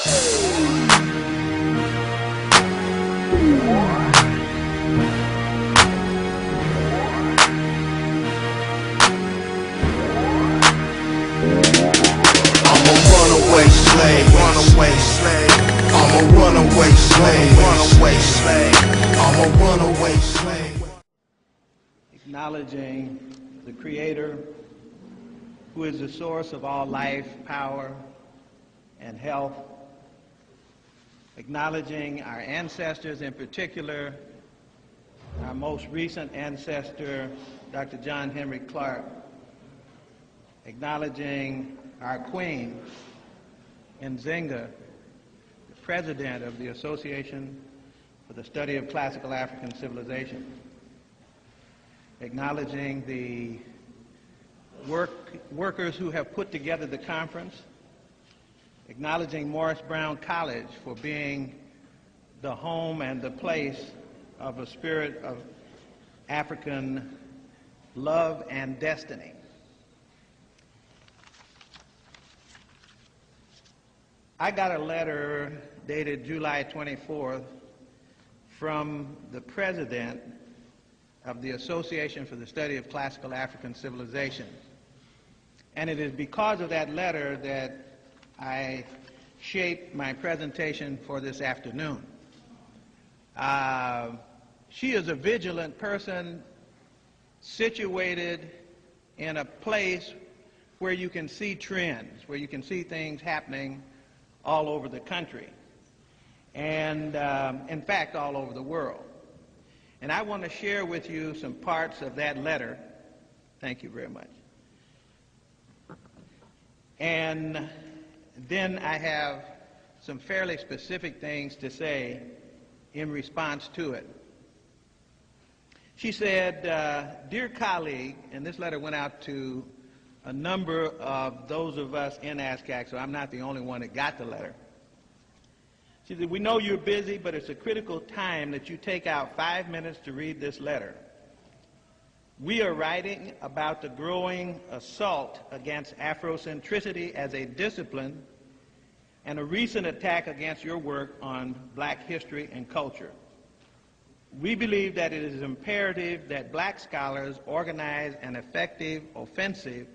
Runaway slave, runaway slave. I'm a runaway slave, runaway slave. I'm a runaway slave. Acknowledging the Creator, who is the source of all life, power, and health. Acknowledging our ancestors, in particular, our most recent ancestor, Dr. John Henry Clark. Acknowledging our Queen, Nzinga, the President of the Association for the Study of Classical African Civilization. Acknowledging the workers who have put together the conference. Acknowledging Morris Brown College for being the home and the place of a spirit of African love and destiny. I got a letter dated July 24th from the president of the Association for the Study of Classical African Civilization. And it is because of that letter that I shaped my presentation for this afternoon. She is a vigilant person situated in a place where you can see trends, where you can see things happening all over the country, and in fact all over the world. And I want to share with you some parts of that letter. Thank you very much. And then I have some fairly specific things to say in response to it. She said, "Dear colleague," and this letter went out to a number of those of us in ASCAC, so I'm not the only one that got the letter. She said, "We know you're busy, but it's a critical time that you take out 5 minutes to read this letter. We are writing about the growing assault against Afrocentricity as a discipline and a recent attack against your work on black history and culture. We believe that it is imperative that black scholars organize an effective offensive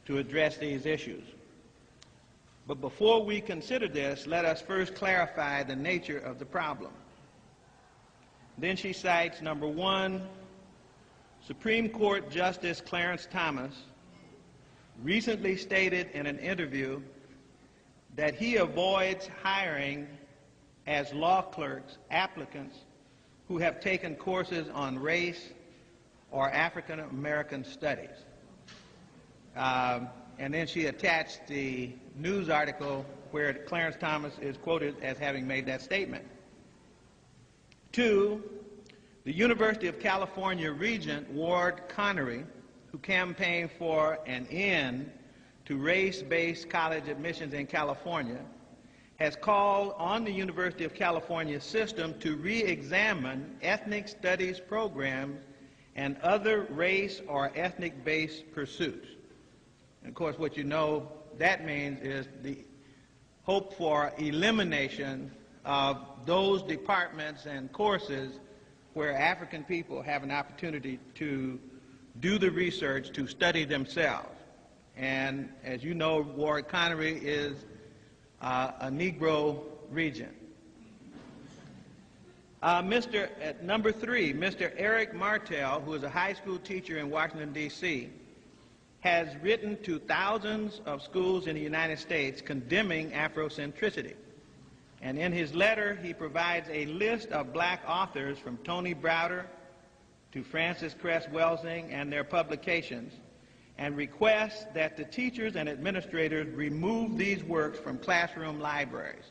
to address these issues. But before we consider this, let us first clarify the nature of the problem." Then she cites, number one, Supreme Court Justice Clarence Thomas recently stated in an interview that he avoids hiring as law clerks applicants who have taken courses on race or African American studies. And then she attached the news article where Clarence Thomas is quoted as having made that statement. Two, the University of California Regent Ward Connery, who campaigned for an end to race-based college admissions in California, has called on the University of California system to re-examine ethnic studies programs and other race or ethnic-based pursuits. And of course, what you know that means is the hope for elimination of those departments and courses where African people have an opportunity to do the research, to study themselves. And as you know, Ward Connery is a Negro regent. Number three, Mr. Eric Martel, who is a high school teacher in Washington, D.C., has written to thousands of schools in the United States condemning Afrocentricity. And in his letter, he provides a list of black authors from Tony Browder to Francis Cress Welsing and their publications, and requests that the teachers and administrators remove these works from classroom libraries.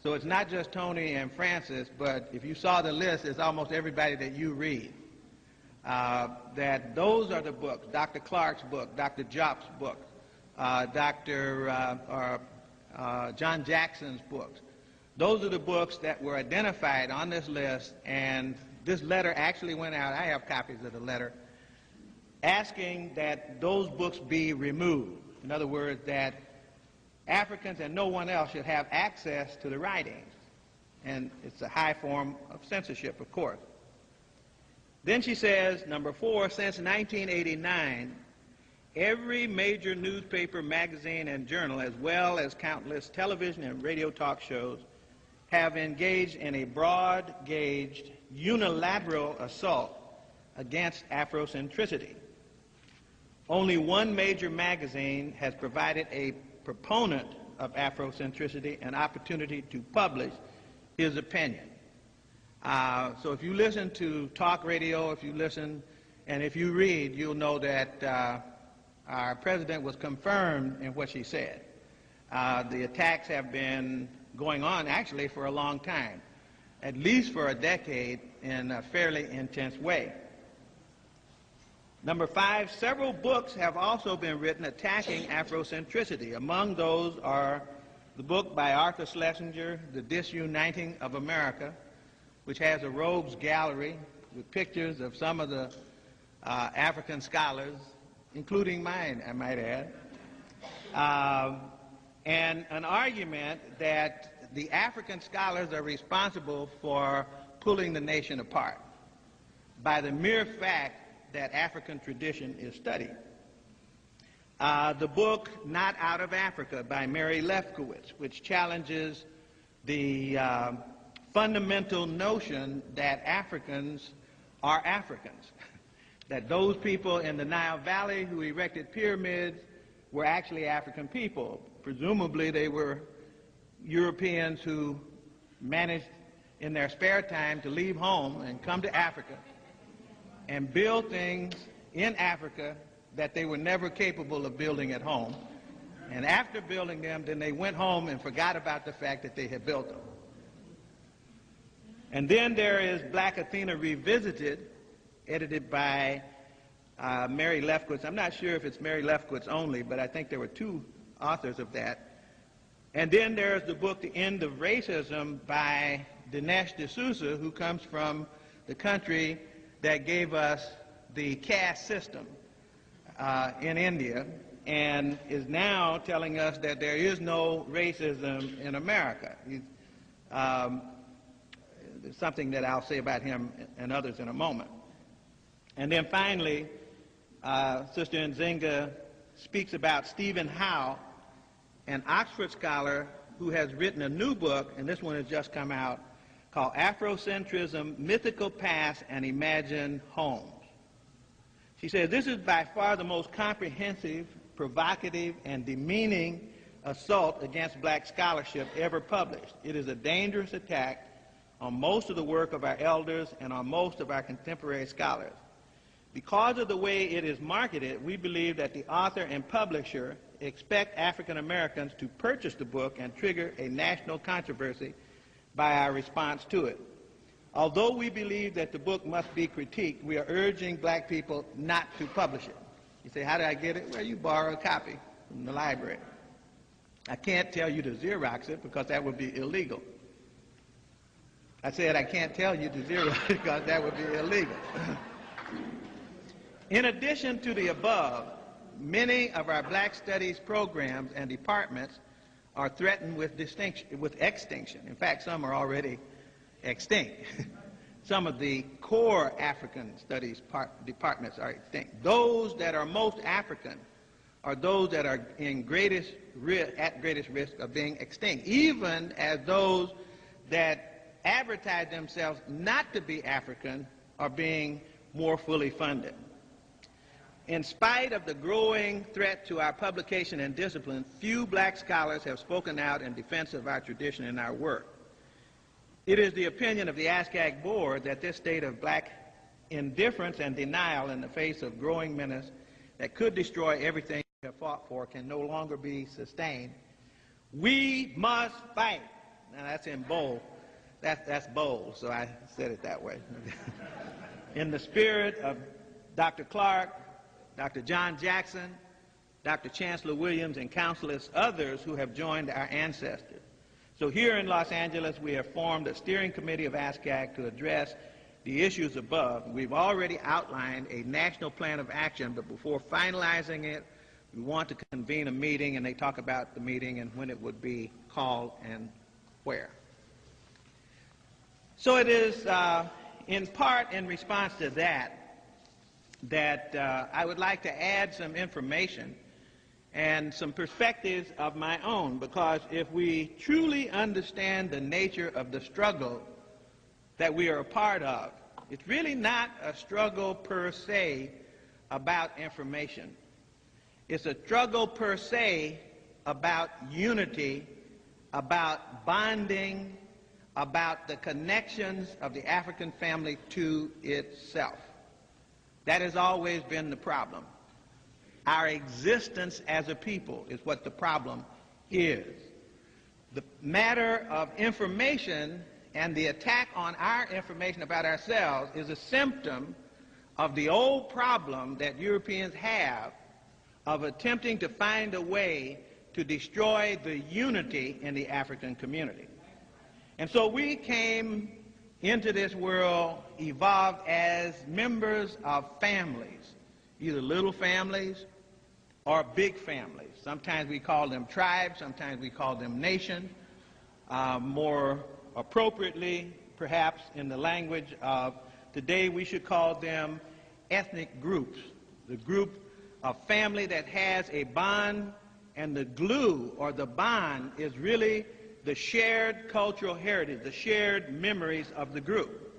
So it's not just Tony and Francis, but if you saw the list, it's almost everybody that you read. That those are the books, Dr. Clark's book, Dr. Jop's book, John Jackson's books. Those are the books that were identified on this list, and this letter actually went out. I have copies of the letter asking that those books be removed. In other words, that Africans and no one else should have access to the writings. And it's a high form of censorship, of course. Then she says, number 4, since 1989, every major newspaper, magazine, and journal, as well as countless television and radio talk shows, have engaged in a broad-gauged, unilateral assault against Afrocentricity. Only one major magazine has provided a proponent of Afrocentricity an opportunity to publish his opinion. So if you listen to talk radio, if you listen, and if you read, you'll know that our president was confirmed in what she said. The attacks have been going on actually for a long time, at least for a decade, in a fairly intense way. Number 5, several books have also been written attacking Afrocentricity. Among those are the book by Arthur Schlesinger, The Disuniting of America, which has a rogues gallery with pictures of some of the African scholars, including mine, I might add, and an argument that the African scholars are responsible for pulling the nation apart by the mere fact that African tradition is studied. The book Not Out of Africa by Mary Lefkowitz, which challenges the fundamental notion that Africans are Africans, that those people in the Nile Valley who erected pyramids were actually African people. Presumably they were Europeans who managed in their spare time to leave home and come to Africa and build things in Africa that they were never capable of building at home. And after building them, then they went home and forgot about the fact that they had built them. And then there is Black Athena Revisited, edited by Mary Lefkowitz. I'm not sure if it's Mary Lefkowitz only, but I think there were 2 authors of that. And then there's the book The End of Racism by Dinesh D'Souza, who comes from the country that gave us the caste system in India, and is now telling us that there is no racism in America. Something that I'll say about him and others in a moment. And then finally, Sister Nzinga speaks about Stephen Howe, an Oxford scholar who has written a new book, and this one has just come out, called Afrocentrism, Mythical Past and Imagined Homes. She says, this is by far the most comprehensive, provocative, and demeaning assault against black scholarship ever published. It is a dangerous attack on most of the work of our elders and on most of our contemporary scholars. Because of the way it is marketed, we believe that the author and publisher expect African Americans to purchase the book and trigger a national controversy by our response to it. Although we believe that the book must be critiqued, we are urging black people not to publish it. You say, how did I get it? Well, you borrow a copy from the library. I can't tell you to Xerox it because that would be illegal. I said I can't tell you to Xerox it because that would be illegal. In addition to the above, many of our black studies programs and departments are threatened with extinction. In fact, some are already extinct. Some of the core African studies departments are extinct. Those that are most African are those that are at greatest risk of being extinct, even as those that advertise themselves not to be African are being more fully funded. In spite of the growing threat to our publication and discipline, few black scholars have spoken out in defense of our tradition and our work. It is the opinion of the ASCAC board that this state of black indifference and denial in the face of growing menace that could destroy everything we have fought for can no longer be sustained. We must fight. Now that's in bold. That's bold, so I said it that way. In the spirit of Dr. Clark, Dr. John Jackson, Dr. Chancellor Williams, and countless others who have joined our ancestors. So here in Los Angeles, we have formed a steering committee of ASCAC to address the issues above. We've already outlined a national plan of action, but before finalizing it, We want to convene a meeting, and they talk about the meeting and when it would be called and where. So it is in part in response to that I would like to add some information and some perspectives of my own, because if we truly understand the nature of the struggle that we are a part of, it's really not a struggle per se about information. It's a struggle per se about unity, about bonding, about the connections of the African family to itself. That has always been the problem. Our existence as a people is what the problem is. The matter of information and the attack on our information about ourselves is a symptom of the old problem that Europeans have of attempting to find a way to destroy the unity in the African community. And so we came into this world evolved as members of families, either little families or big families. Sometimes we call them tribes, sometimes we call them nations. More appropriately, perhaps in the language of today, we should call them ethnic groups. The group of family that has a bond, and the glue or the bond is really the shared cultural heritage, the shared memories of the group.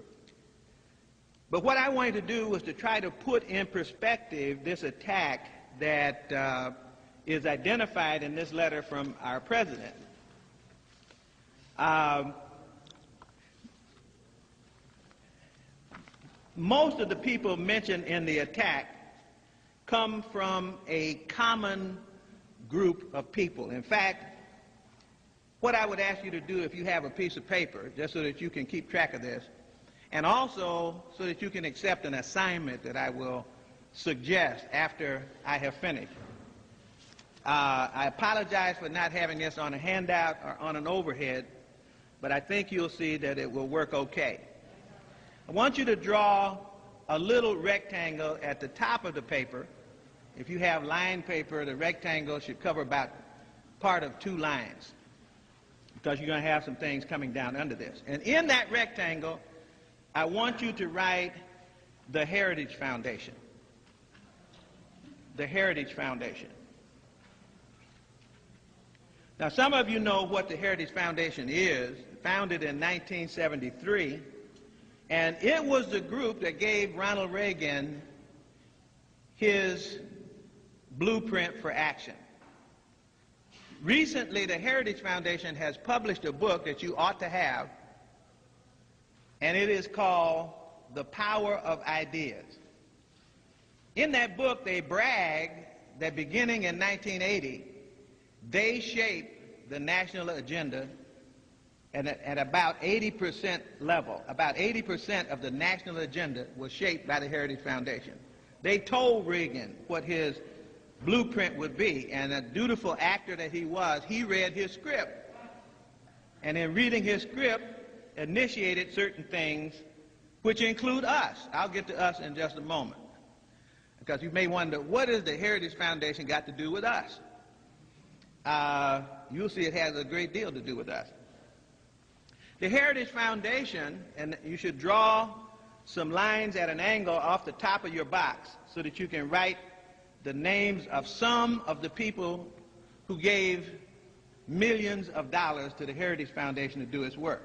But what I wanted to do was to try to put in perspective this attack that is identified in this letter from our president. Most of the people mentioned in the attack come from a common group of people. In fact, what I would ask you to do, if you have a piece of paper, just so that you can keep track of this, and also so that you can accept an assignment that I will suggest after I have finished. I apologize for not having this on a handout or on an overhead, but I think you'll see that it will work okay. I want you to draw a little rectangle at the top of the paper. If you have lined paper, the rectangle should cover about part of 2 lines, because you're going to have some things coming down under this. And in that rectangle, I want you to write the Heritage Foundation. The Heritage Foundation. Now, some of you know what the Heritage Foundation is. Founded in 1973, and it was the group that gave Ronald Reagan his blueprint for action. Recently, the Heritage Foundation has published a book that you ought to have, and it is called The Power of Ideas. In that book, they brag that beginning in 1980, they shaped the national agenda at about 80% level. About 80% of the national agenda was shaped by the Heritage Foundation. They told Reagan what his blueprint would be, and a dutiful actor that he was, he read his script. And in reading his script, initiated certain things which include us. I'll get to us in just a moment, because you may wonder, what has the Heritage Foundation got to do with us? You'll see it has a great deal to do with us. The Heritage Foundation, and you should draw some lines at an angle off the top of your box so that you can write the names of some of the people who gave millions of dollars to the Heritage Foundation to do its work.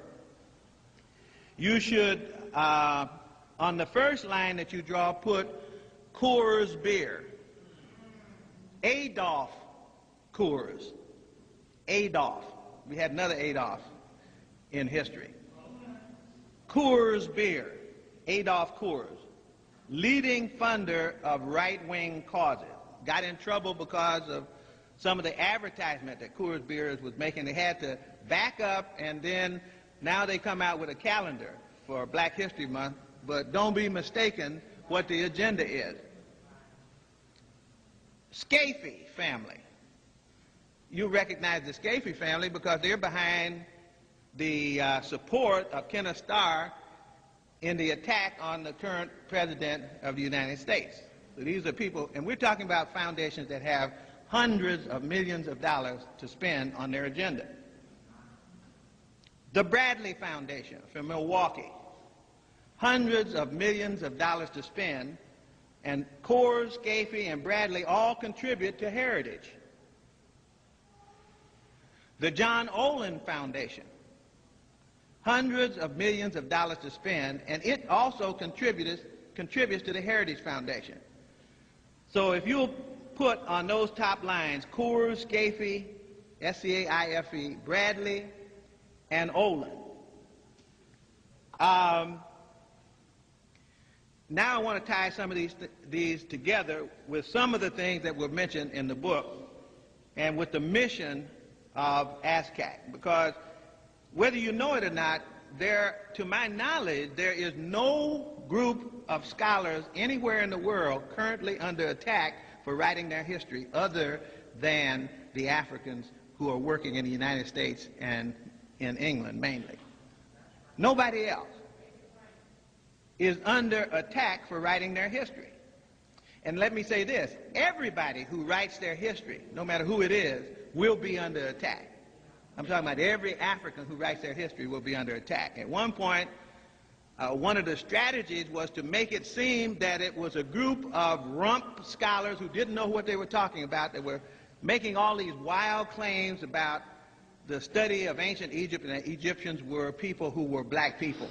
You should, on the first line that you draw, put Coors Beer. Adolf Coors. Adolf. We had another Adolf in history. Coors Beer. Adolf Coors. Leading funder of right-wing causes. Got in trouble because of some of the advertisement that Coors Beer was making. They had to back up, and then now they come out with a calendar for Black History Month, but don't be mistaken what the agenda is. Scafee family. You recognize the Scafee family because they're behind the support of Kenneth Starr in the attack on the current president of the United States. So these are people, and we're talking about foundations that have hundreds of millions of dollars to spend on their agenda. The Bradley Foundation from Milwaukee, hundreds of millions of dollars to spend, and Coors, Scafee, and Bradley all contribute to heritage. The John Olin Foundation, hundreds of millions of dollars to spend, and it also contributes to the Heritage Foundation. So if you'll put on those top lines Coors, Scafee, S-C-A-I-F-E, Bradley, and Olin. Now I want to tie some of these together with some of the things that were mentioned in the book and with the mission of ASCAC, because whether you know it or not, to my knowledge, there is no group of scholars anywhere in the world currently under attack for writing their history other than the Africans who are working in the United States and in England mainly. Nobody else is under attack for writing their history. And let me say this, everybody who writes their history, no matter who it is, will be under attack. I'm talking about every African who writes their history will be under attack. At one point, one of the strategies was to make it seem that it was a group of rump scholars who didn't know what they were talking about, that were making all these wild claims about the study of ancient Egypt, and that Egyptians were people who were black people.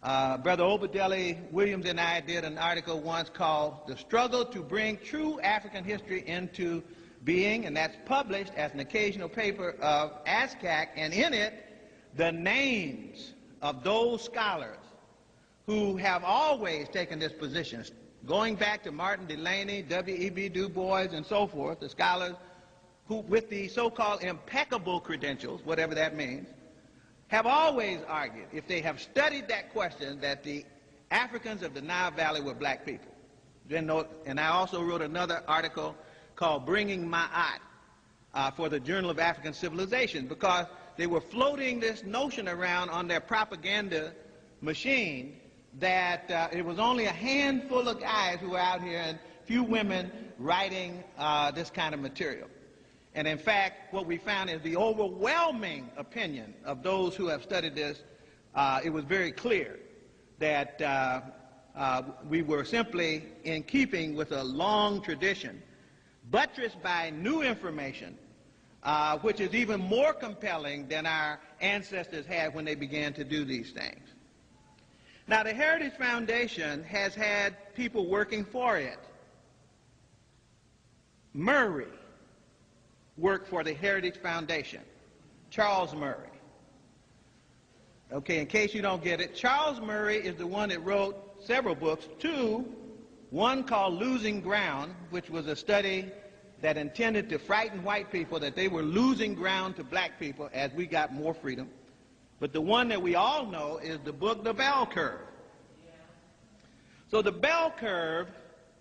Brother Obadele Williams and I did an article once called "The Struggle to Bring True African History into Being," and that's published as an occasional paper of ASCAC, and in it, the names of those scholars who have always taken this position, going back to Martin Delany, W.E.B. Du Bois, and so forth, the scholars who, with the so-called impeccable credentials, whatever that means, have always argued, if they have studied that question, that the Africans of the Nile Valley were black people. And I also wrote another article called "Bringing Ma'at" for the Journal of African Civilization, because they were floating this notion around on their propaganda machine that it was only a handful of guys who were out here and few women writing this kind of material. And in fact, what we found is the overwhelming opinion of those who have studied this, it was very clear that we were simply in keeping with a long tradition, buttressed by new information, which is even more compelling than our ancestors had when they began to do these things. Now, the Heritage Foundation has had people working for it. Murray worked for the Heritage Foundation. Charles Murray. Okay, in case you don't get it, Charles Murray is the one that wrote several books, one called "Losing Ground," which was a study that intended to frighten white people that they were losing ground to black people as we got more freedom. But the one that we all know is the book "The Bell Curve." So the Bell Curve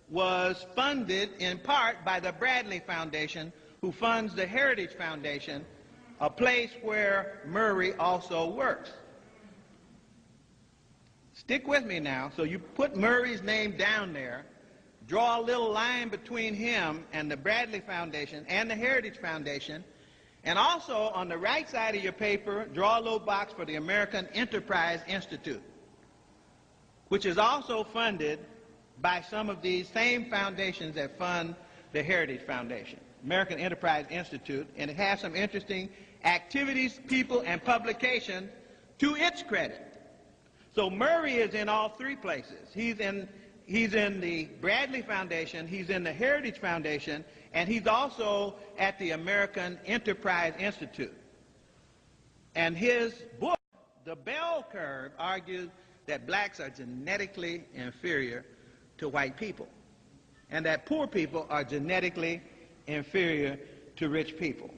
was funded in part by the Bradley Foundation, who funds the Heritage Foundation, a place where Murray also works. Stick with me now. So you put Murray's name down there, draw a little line between him and the Bradley Foundation and the Heritage Foundation, and also on the right side of your paper, draw a little box for the American Enterprise Institute, which is also funded by some of these same foundations that fund the Heritage Foundation. American Enterprise Institute, and it has some interesting activities, people, and publications to its credit. So Murray is in all three places. He's in the Bradley Foundation, he's in the Heritage Foundation, and he's also at the American Enterprise Institute. And his book, The Bell Curve, argues that blacks are genetically inferior to white people, and that poor people are genetically inferior to rich people.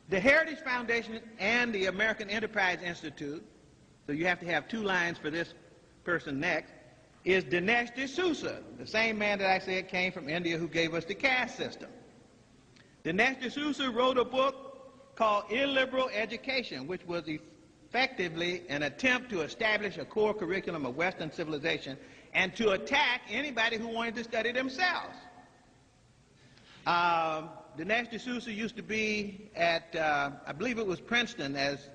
The Heritage Foundation and the American Enterprise Institute, so you have to have two lines for this person next, is Dinesh D'Souza, the same man that I said came from India who gave us the caste system. Dinesh D'Souza wrote a book called Illiberal Education, which was effectively an attempt to establish a core curriculum of Western civilization and to attack anybody who wanted to study themselves. Dinesh D'Souza used to be at, I believe it was Princeton, as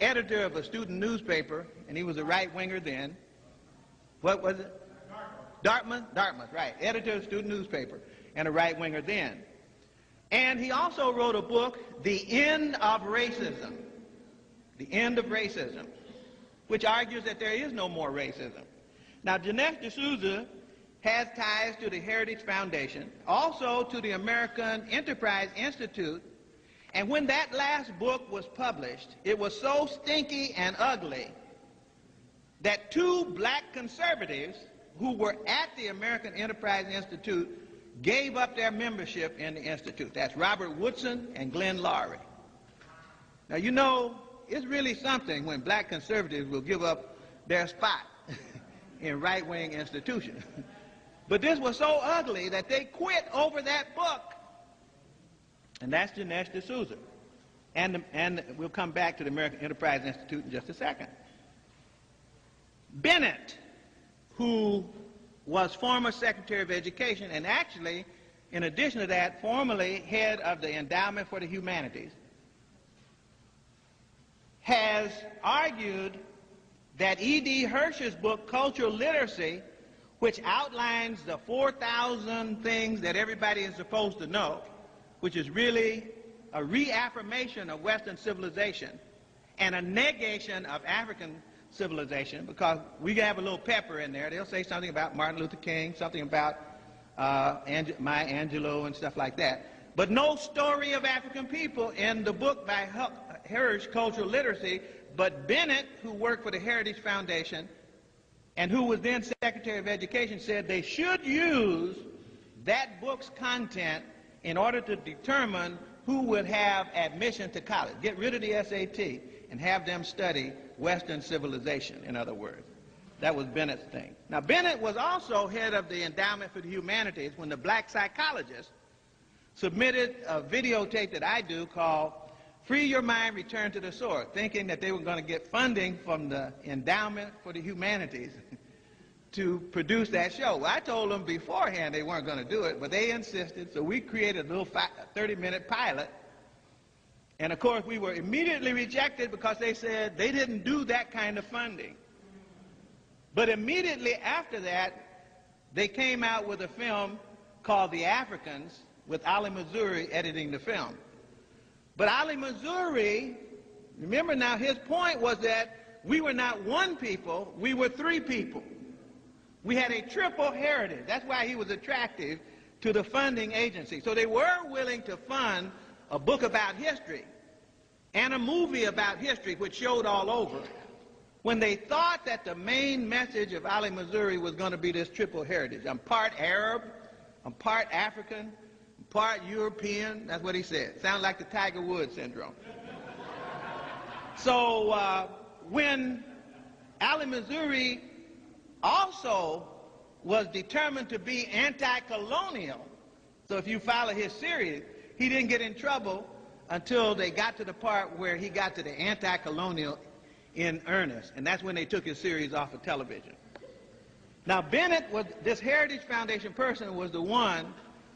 editor of a student newspaper, and he was a right-winger then. What was it? Dartmouth, right. Editor of a student newspaper and a right-winger then. And he also wrote a book, The End of Racism. The End of Racism, which argues that there is no more racism. Now, Dinesh D'Souza has ties to the Heritage Foundation, also to the American Enterprise Institute, and when that last book was published, it was so stinky and ugly that two black conservatives who were at the American Enterprise Institute gave up their membership in the Institute. That's Robert Woodson and Glenn Lowry. Now, you know, it's really something when black conservatives will give up their spot in right-wing institutions. But this was so ugly that they quit over that book. And that's Dinesh D'Souza. And we'll come back to the American Enterprise Institute in just a second. Bennett, who was former Secretary of Education, and actually, in addition to that, formerly head of the Endowment for the Humanities, has argued that E.D. Hirsch's book, Cultural Literacy, which outlines the 4,000 things that everybody is supposed to know, which is really a reaffirmation of Western civilization and a negation of African civilization, because we have a little pepper in there. They'll say something about Martin Luther King, something about Maya Angelou and stuff like that. But no story of African people in the book by Hirsch, Cultural Literacy. But Bennett, who worked for the Heritage Foundation and who was then Secretary of Education, said they should use that book's content in order to determine who would have admission to college. Get rid of the SAT and have them study Western civilization, in other words. That was Bennett's thing. Now, Bennett was also head of the Endowment for the Humanities when the black psychologist submitted a videotape that I do called Free Your Mind, Return to the Source, thinking that they were going to get funding from the Endowment for the Humanities to produce that show. Well, I told them beforehand they weren't going to do it, but they insisted, so we created a little 30-minute pilot. And of course, we were immediately rejected because they said they didn't do that kind of funding. But immediately after that, they came out with a film called The Africans with Ali Missouri editing the film. But Ali Missouri, remember now, his point was that we were not one people, we were three people. We had a triple heritage. That's why he was attractive to the funding agency. So they were willing to fund a book about history and a movie about history which showed all over, when they thought that the main message of Ali Missouri was going to be this triple heritage. I'm part Arab, I'm part African, I'm part European. That's what he said. Sounds like the Tiger Woods syndrome. So when Ali Missouri also was determined to be anti-colonial, so if you follow his series, he didn't get in trouble until they got to the part where he got to the anti-colonial in earnest, and that's when they took his series off of television. Now, Bennett, this Heritage Foundation person, was the one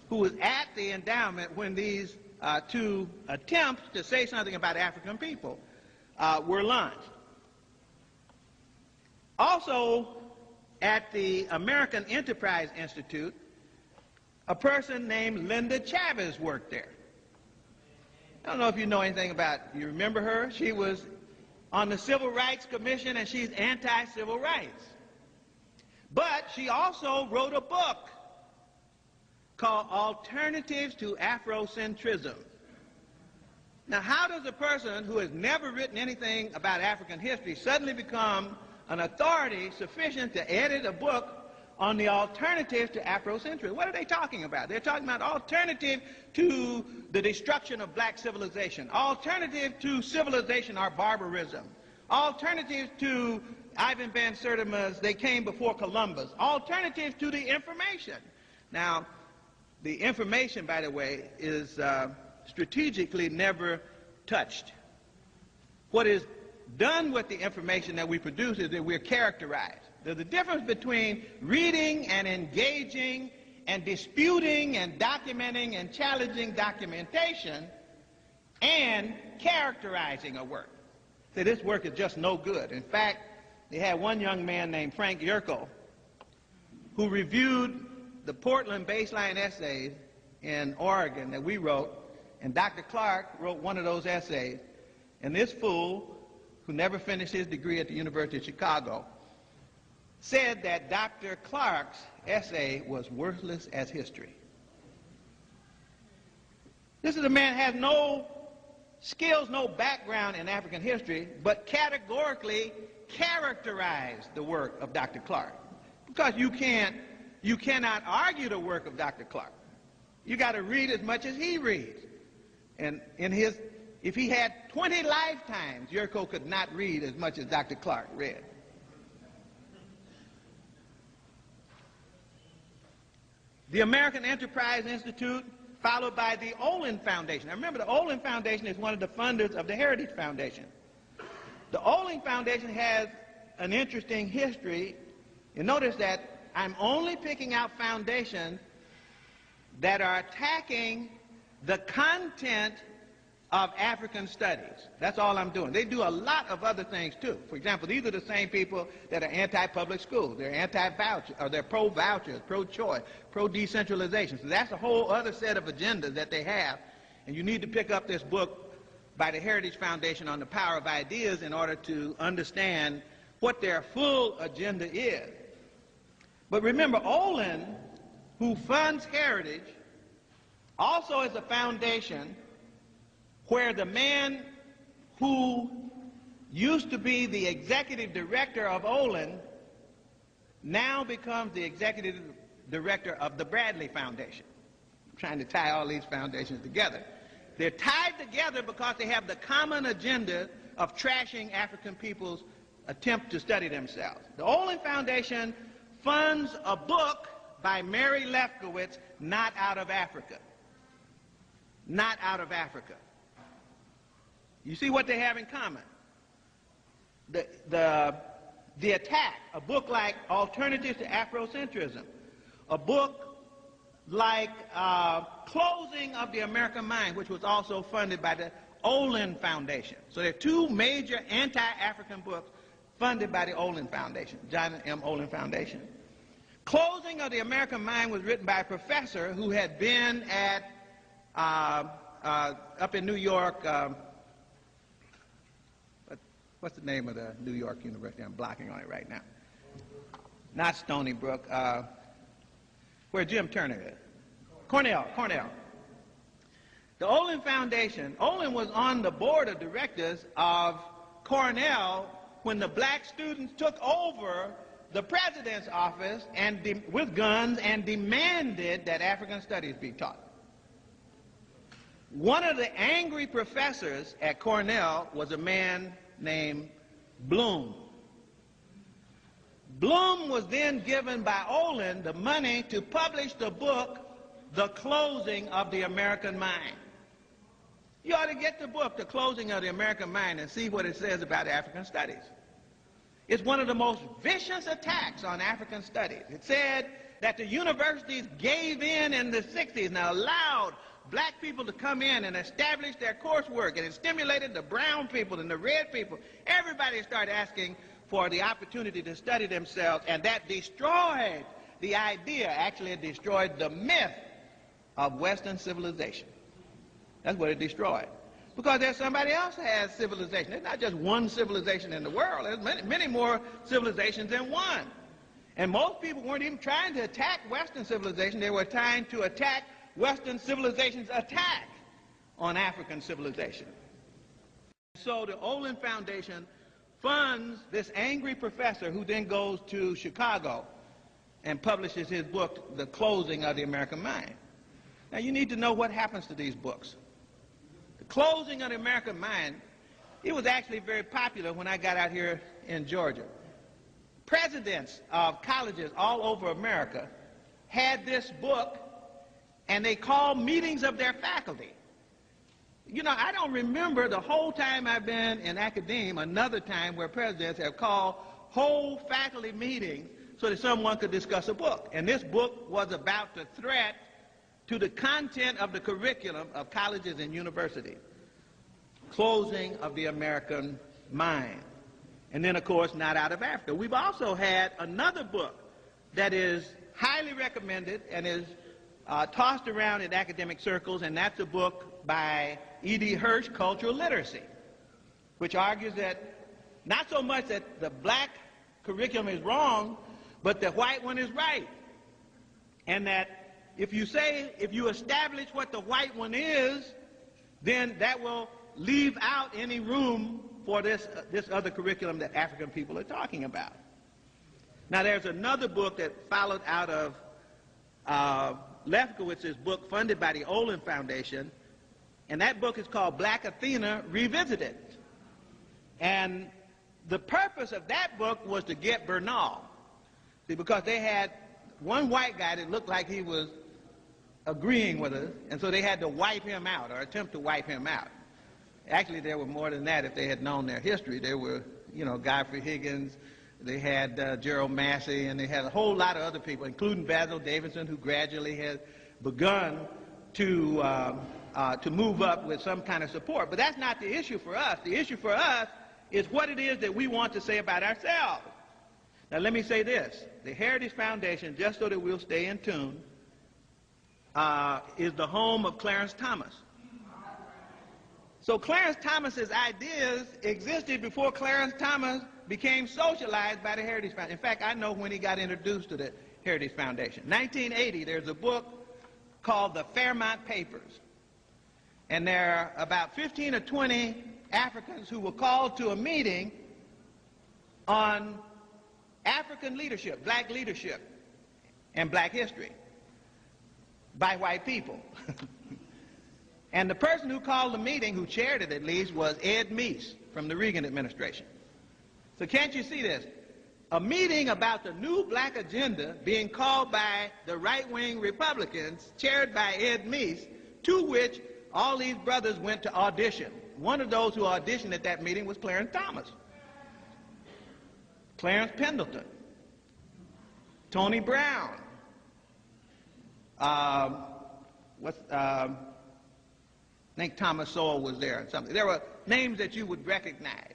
who was at the endowment when these two attempts to say something about African people were launched. Also, at the American Enterprise Institute, a person named Linda Chavez worked there. I don't know if you know anything about, you remember her? She was on the Civil Rights Commission, and she's anti-civil rights. But she also wrote a book called Alternatives to Afrocentrism. Now, how does a person who has never written anything about African history suddenly become an authority sufficient to edit a book on the alternative to Afrocentrism? What are they talking about? They're talking about alternative to the destruction of black civilization, alternative to civilization or barbarism, alternative to Ivan Van Sertima's They Came Before Columbus, alternative to the information. Now, the information, by the way, is strategically never touched. What is done with the information that we produce is that we're characterized. There's a difference between reading and engaging and disputing and documenting and challenging documentation and characterizing a work. Say this work is just no good. In fact, they had one young man named Frank Yerkel who reviewed the Portland baseline essays in Oregon that we wrote, and Dr. Clark wrote one of those essays, and this fool, who never finished his degree at the University of Chicago, said that Dr. Clark's essay was worthless as history. This is a man who has no skills, no background in African history, but categorically characterized the work of Dr. Clark. Because you cannot argue the work of Dr. Clark. You got to read as much as he reads. And if he had 20 lifetimes, Yerko could not read as much as Dr. Clark read. The American Enterprise Institute, followed by the Olin Foundation. Now remember, the Olin Foundation is one of the funders of the Heritage Foundation. The Olin Foundation has an interesting history. You notice that I'm only picking out foundations that are attacking the content of African studies. That's all I'm doing. They do a lot of other things too. For example, these are the same people that are anti-public schools. They're anti-voucher, or they're pro-vouchers, pro-choice, pro-decentralization. So that's a whole other set of agendas that they have. And you need to pick up this book by the Heritage Foundation on the Power of Ideas in order to understand what their full agenda is. But remember, Olin, who funds Heritage, also is a foundation where the man who used to be the executive director of Olin now becomes the executive director of the Bradley Foundation. I'm trying to tie all these foundations together. They're tied together because they have the common agenda of trashing African people's attempt to study themselves. The Olin Foundation funds a book by Mary Lefkowitz, Not Out of Africa. Not Out of Africa. You see what they have in common. The Attack, a book like Alternatives to Afrocentrism, a book like Closing of the American Mind, which was also funded by the Olin Foundation. So there are two major anti-African books funded by the Olin Foundation, John M. Olin Foundation. Closing of the American Mind was written by a professor who had been at, up in New York, what's the name of the New York University? I'm blocking on it right now. Not Stony Brook, where Jim Turner is. Cornell. The Olin Foundation, Olin was on the board of directors of Cornell when the black students took over the president's office and with guns and demanded that African studies be taught. One of the angry professors at Cornell was a man named Bloom. Bloom was then given by Olin the money to publish the book, The Closing of the American Mind. You ought to get the book, The Closing of the American Mind, and see what it says about African studies. It's one of the most vicious attacks on African studies. It said that the universities gave in the 60s and allowed black people to come in and establish their coursework, and it stimulated the brown people and the red people. Everybody started asking for the opportunity to study themselves, and that destroyed the idea. Actually, it destroyed the myth of Western civilization. That's what it destroyed. Because there's somebody else that has civilization. There's not just one civilization in the world. There's many more civilizations than one. And most people weren't even trying to attack Western civilization. They were trying to attack Western civilization's attack on African civilization. So the Olin Foundation funds this angry professor who then goes to Chicago and publishes his book, The Closing of the American Mind. Now you need to know what happens to these books. The Closing of the American Mind, it was actually very popular when I got out here in Georgia. Presidents of colleges all over America had this book, and they called meetings of their faculty. You know, I don't remember the whole time I've been in academia another time where presidents have called whole faculty meetings so that someone could discuss a book. And this book was about the threat to the content of the curriculum of colleges and universities. Closing of the American mind. And then, of course, Not Out of Africa. We've also had another book that is highly recommended and is tossed around in academic circles, and that's a book by E.D. Hirsch, Cultural Literacy, which argues that not so much that the black curriculum is wrong, but the white one is right. And that if you establish what the white one is, then that will leave out any room for this other curriculum that African people are talking about. Now, there's another book that followed out of Lefkowitz's book funded by the Olin Foundation, and that book is called Black Athena Revisited. And the purpose of that book was to get Bernal. See, because they had one white guy that looked like he was agreeing with us, and so they had to wipe him out, or attempt to wipe him out. Actually, there were more than that if they had known their history. There were, Godfrey Higgins, they had Gerald Massey, and they had a whole lot of other people, including Basil Davidson, who gradually has begun to move up with some kind of support. But that's not the issue for us. The issue for us is what it is that we want to say about ourselves. Now, let me say this. The Heritage Foundation, just so that we'll stay in tune, is the home of Clarence Thomas. So Clarence Thomas's ideas existed before Clarence Thomas became socialized by the Heritage Foundation. In fact, I know when he got introduced to the Heritage Foundation. 1980, there's a book called the Fairmont Papers. And there are about 15 or 20 Africans who were called to a meeting on African leadership, black leadership, and black history by white people. And the person who called the meeting, who chaired it at least, was Ed Meese from the Reagan administration. So can't you see this? A meeting about the new black agenda being called by the right-wing Republicans, chaired by Ed Meese, to which all these brothers went to audition. One of those who auditioned at that meeting was Clarence Thomas, Clarence Pendleton, Tony Brown, I think Thomas Sowell was there and something. There were names that you would recognize.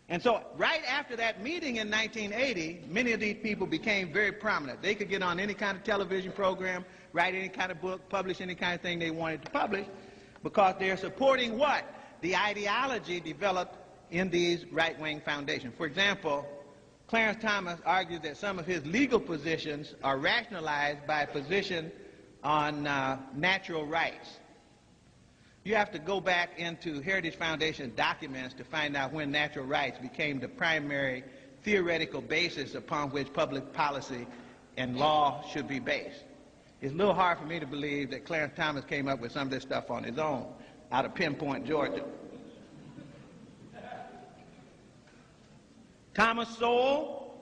And so right after that meeting in 1980, many of these people became very prominent. They could get on any kind of television program, write any kind of book, publish any kind of thing they wanted to publish, because they're supporting what? The ideology developed in these right-wing foundations. For example, Clarence Thomas argued that some of his legal positions are rationalized by a position on natural rights. You have to go back into Heritage Foundation documents to find out when natural rights became the primary theoretical basis upon which public policy and law should be based. It's a little hard for me to believe that Clarence Thomas came up with some of this stuff on his own out of Pinpoint, Georgia. Thomas Sowell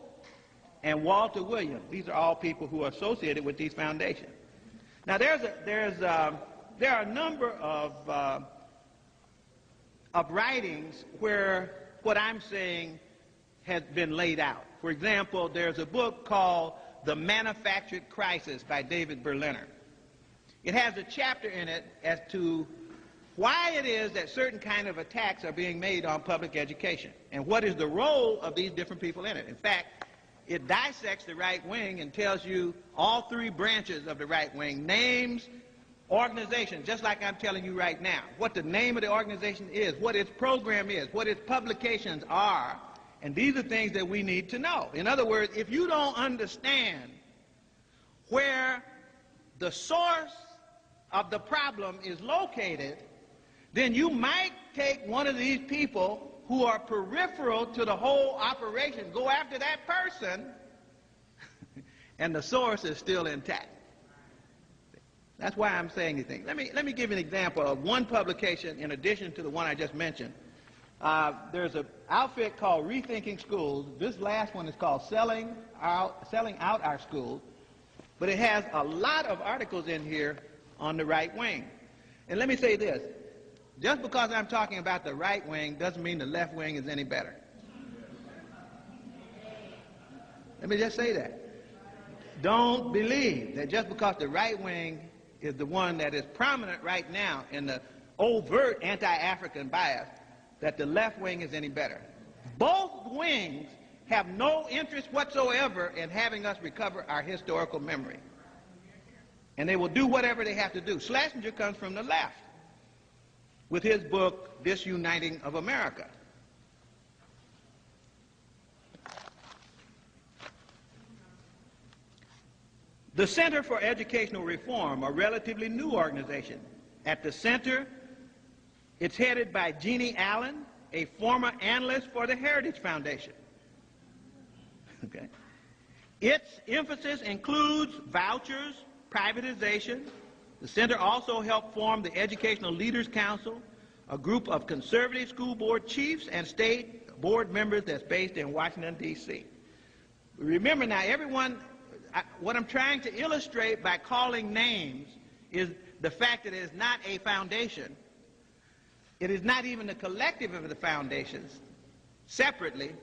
and Walter Williams, these are all people who are associated with these foundations. Now, there are a number of writings where what I'm saying has been laid out. For example, there's a book called The Manufactured Crisis by David Berliner. It has a chapter in it as to why it is that certain kind of attacks are being made on public education and what is the role of these different people in it. In fact, it dissects the right wing and tells you all three branches of the right wing, names, organization, just like I'm telling you right now, what the name of the organization is, what its program is, what its publications are, and these are things that we need to know. In other words, if you don't understand where the source of the problem is located, then you might take one of these people who are peripheral to the whole operation, go after that person, and the source is still intact. That's why I'm saying these things. Let me give you an example of one publication in addition to the one I just mentioned. There's an outfit called Rethinking Schools. This last one is called Selling Out Our Schools. But it has a lot of articles in here on the right wing. And let me say this. Just because I'm talking about the right wing doesn't mean the left wing is any better. Let me just say that. don't believe that just because the right wing is the one that is prominent right now in the overt anti-African bias, that the left wing is any better. Both wings have no interest whatsoever in having us recover our historical memory. And they will do whatever they have to do. Schlesinger comes from the left with his book, Disuniting of America. The Center for Educational Reform, a relatively new organization. At the center, it's headed by Jeannie Allen, a former analyst for the Heritage Foundation. Okay. Its emphasis includes vouchers, privatization. The center also helped form the Educational Leaders Council, a group of conservative school board chiefs and state board members that's based in Washington, D.C. Remember now, everyone, what I'm trying to illustrate by calling names is the fact that it is not a foundation. It is not even the collective of the foundations separately.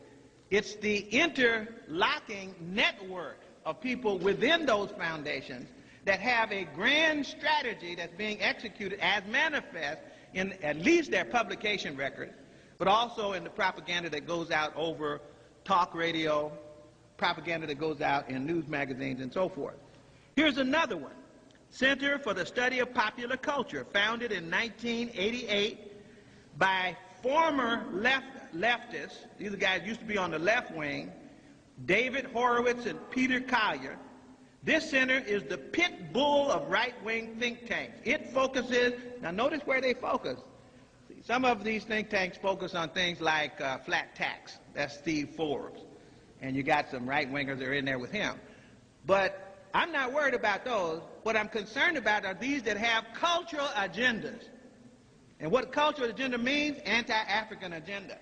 It's the interlocking network of people within those foundations that have a grand strategy that's being executed as manifest in at least their publication record, but also in the propaganda that goes out over talk radio, propaganda that goes out in news magazines and so forth. Here's another one. Center for the Study of Popular Culture, founded in 1988 by former leftists. These are guys who used to be on the left wing, David Horowitz and Peter Collier. This center is the pit bull of right-wing think tanks. It focuses, now notice where they focus. See, some of these think tanks focus on things like flat tax. That's Steve Forbes. And you got some right-wingers that are in there with him. But I'm not worried about those. What I'm concerned about are these that have cultural agendas. And what cultural agenda means? Anti-African agenda.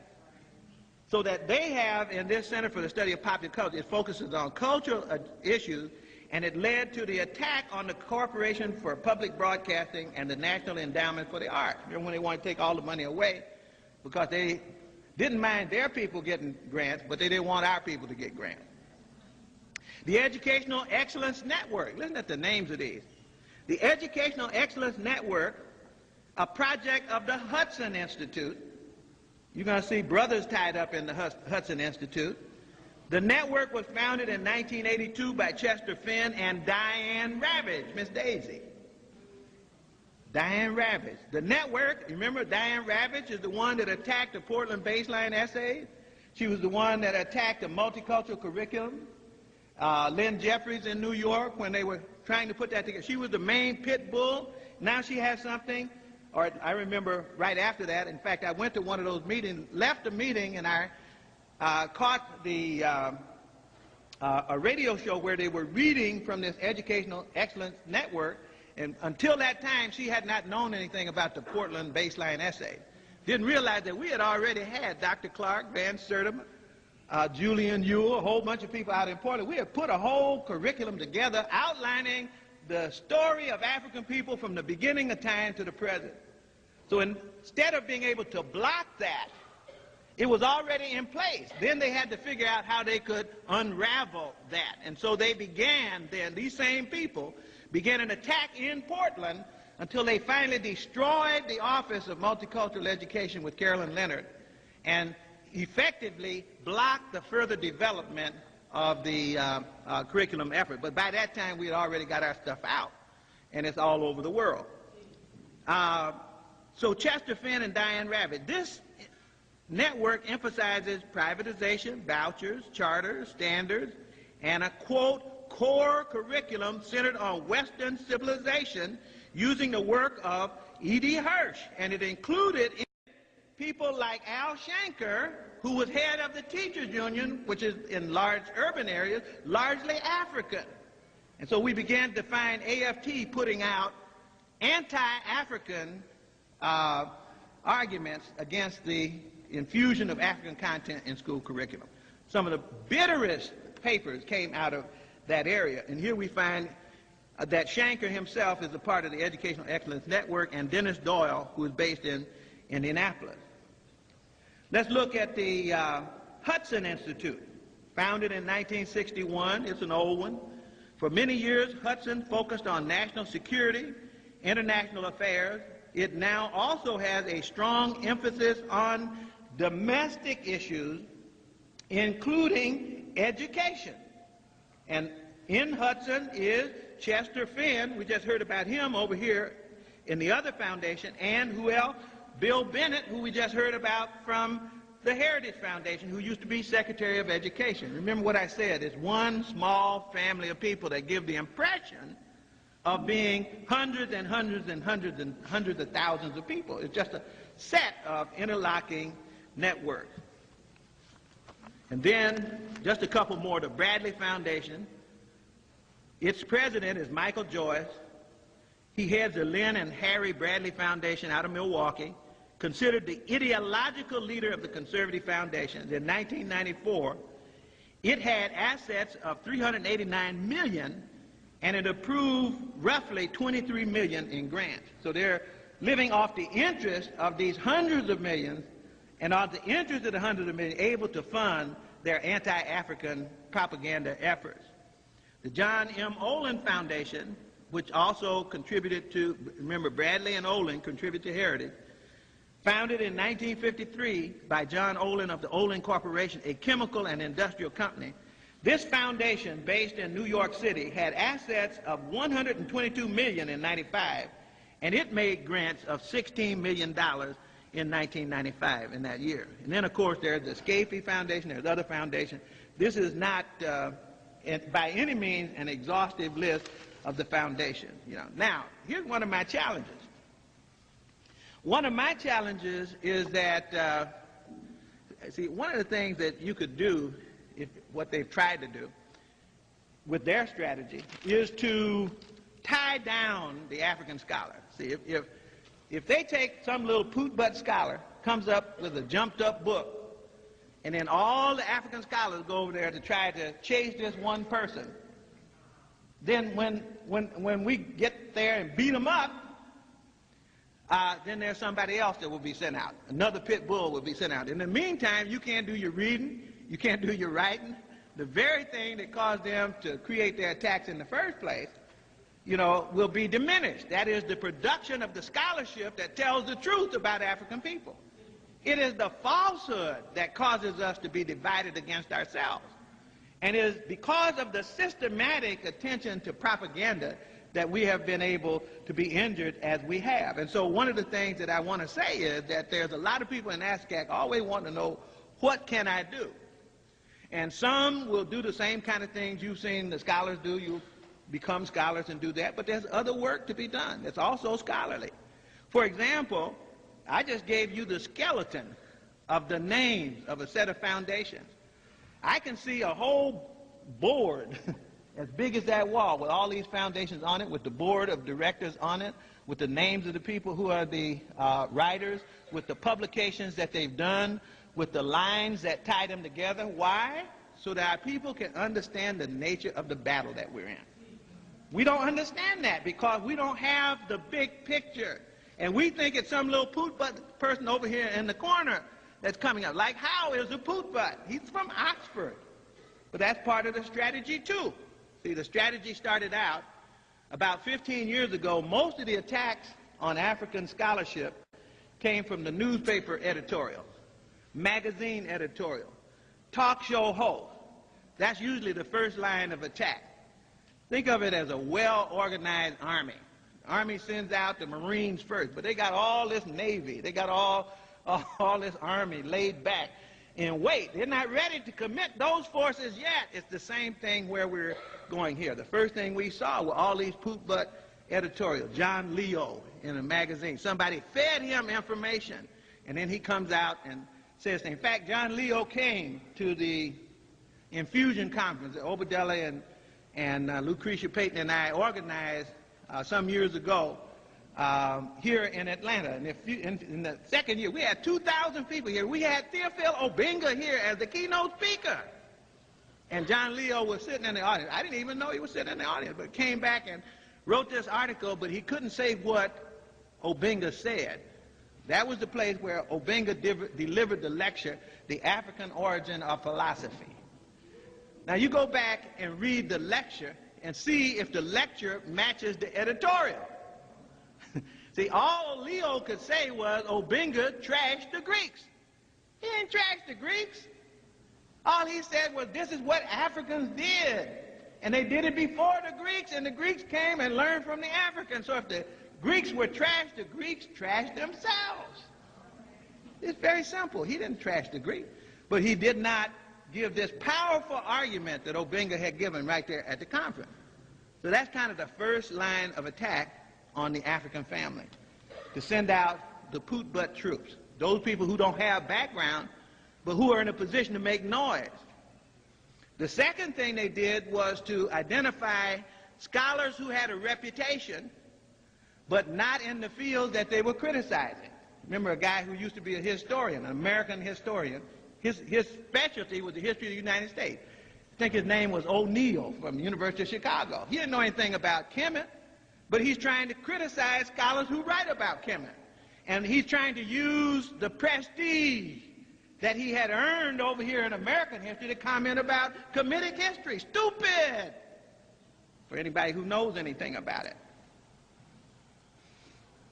So that they have, in this Center for the Study of Popular Culture, it focuses on cultural issues, and it led to the attack on the Corporation for Public Broadcasting and the National Endowment for the Arts. Remember when they wanted to take all the money away because they didn't mind their people getting grants, but they didn't want our people to get grants. The Educational Excellence Network. Listen at the names of these. The Educational Excellence Network, a project of the Hudson Institute. You're going to see brothers tied up in the Hudson Institute. The network was founded in 1982 by Chester Finn and Diane Ravage, Miss Daisy. Diane Ravage. The network, remember Diane Ravage is the one that attacked the Portland baseline essays. She was the one that attacked the multicultural curriculum. Lynn Jeffries in New York, when they were trying to put that together, she was the main pit bull. Now she has something. Or I remember right after that, in fact, I went to one of those meetings, left the meeting, and I caught the a radio show where they were reading from this Educational Excellence Network, and until that time, she had not known anything about the Portland baseline essay. Didn't realize that we had already had Dr. Clark, Van Sertima, Julian Ewell, a whole bunch of people out in Portland. We had put a whole curriculum together outlining the story of African people from the beginning of time to the present. So instead of being able to block that, it was already in place. Then they had to figure out how they could unravel that. And so they began then, these same people began an attack in Portland until they finally destroyed the Office of Multicultural Education with Carolyn Leonard and effectively blocked the further development of the curriculum effort. But by that time, we had already got our stuff out, and it's all over the world. So Chester Finn and Diane Ravage, this network emphasizes privatization, vouchers, charters, standards, and a, quote, core curriculum centered on Western civilization using the work of E.D. Hirsch. And it included people like Al Shanker, who was head of the teachers union, which is in large urban areas, largely African. And so we began to find AFT putting out anti-African arguments against the infusion of African content in school curriculum. Some of the bitterest papers came out of that area. And here we find that Shanker himself is a part of the Educational Excellence Network, and Dennis Doyle, who is based in Indianapolis. Let's look at the Hudson Institute, founded in 1961. It's an old one, For many years, Hudson focused on national security, international affairs. It now also has a strong emphasis on domestic issues, including education. And in Hudson is Chester Finn. We just heard about him over here in the other foundation. And who else? Bill Bennett, who we just heard about from the Heritage Foundation, who used to be Secretary of Education. Remember what I said, it's one small family of people that give the impression of being hundreds and hundreds and hundreds and hundreds of thousands of people. It's just a set of interlocking networks. And then, just a couple more, the Bradley Foundation. Its president is Michael Joyce. He heads the Lynn and Harry Bradley Foundation out of Milwaukee. Considered the ideological leader of the Conservative Foundations. In 1994, it had assets of $389 million, and it approved roughly $23 million in grants. So they're living off the interest of these hundreds of millions, and off the interest of the hundreds of millions, able to fund their anti-African propaganda efforts. The John M. Olin Foundation, which also contributed to, remember, Bradley and Olin contributed to Heritage, founded in 1953 by John Olin of the Olin Corporation, a chemical and industrial company. This foundation, based in New York City, had assets of $122 million in '95, and it made grants of $16 million in 1995 in that year. And then, of course, there's the Scafee Foundation, there's other foundations. This is not, by any means, an exhaustive list of the foundation. Now, here's one of my challenges. One of my challenges is that, see, one of the things that you could do, what they've tried to do with their strategy, is to tie down the African scholar. See, if they take some little poot-butt scholar, comes up with a jumped-up book, and then all the African scholars go over there to try to chase this one person, then when we get there and beat them up, then there's somebody else that will be sent out. Another pit bull will be sent out. In the meantime, you can't do your reading, you can't do your writing. The very thing that caused them to create their attacks in the first place, will be diminished. That is the production of the scholarship that tells the truth about African people. It is the falsehood that causes us to be divided against ourselves. And it is because of the systematic attention to propaganda that we have been able to be injured as we have. And so one of the things that I want to say is that there's a lot of people in ASCAC always want to know, what can I do? And some will do the same kind of things you've seen the scholars do. You become scholars and do that, but there's other work to be done that's also scholarly. For example, I just gave you the skeleton of the names of a set of foundations. I can see a whole board as big as that wall with all these foundations on it, with the board of directors on it, with the names of the people who are the writers, with the publications that they've done, with the lines that tie them together. Why? So that our people can understand the nature of the battle that we're in. We don't understand that because we don't have the big picture. And we think it's some little poot-butt person over here in the corner that's coming up. Like Howe is a poot-butt. He's from Oxford. But that's part of the strategy, too. See, the strategy started out about 15 years ago. Most of the attacks on African scholarship came from the newspaper editorial, magazine editorial, talk show host. That's usually the first line of attack. Think of it as a well-organized army. The Army sends out the Marines first, but they got all this Navy. They got all this Army laid back and wait. They're not ready to commit those forces yet. It's the same thing where we're going here. The first thing we saw were all these poot-butt editorials. John Leo in a magazine. Somebody fed him information, and then he comes out and says things. In fact, John Leo came to the Infusion Conference that Obadella and Lucretia Payton and I organized some years ago here in Atlanta. And in the second year, we had 2,000 people here. We had Theophil Obenga here as the keynote speaker. And John Leo was sitting in the audience. I didn't even know he was sitting in the audience, but came back and wrote this article, but he couldn't say what Obenga said. That was the place where Obenga delivered the lecture, The African Origin of Philosophy. Now, you go back and read the lecture, and see if the lecture matches the editorial. See, all Leo could say was Obinga trashed the Greeks. He didn't trash the Greeks. All he said was, this is what Africans did. And they did it before the Greeks, and the Greeks came and learned from the Africans. So if the Greeks were trashed, the Greeks trashed themselves. It's very simple. He didn't trash the Greeks. But he did not give this powerful argument that Obinga had given right there at the conference. So that's kind of the first line of attack on the African family, to send out the put-but troops, those people who don't have background, but who are in a position to make noise. The second thing they did was to identify scholars who had a reputation, but not in the field that they were criticizing. Remember a guy who used to be a historian, an American historian. His specialty was the history of the United States. I think his name was O'Neill from the University of Chicago. He didn't know anything about Kemet, but he's trying to criticize scholars who write about Kemet. And he's trying to use the prestige that he had earned over here in American history to comment about Kemetic history. Stupid! For anybody who knows anything about it.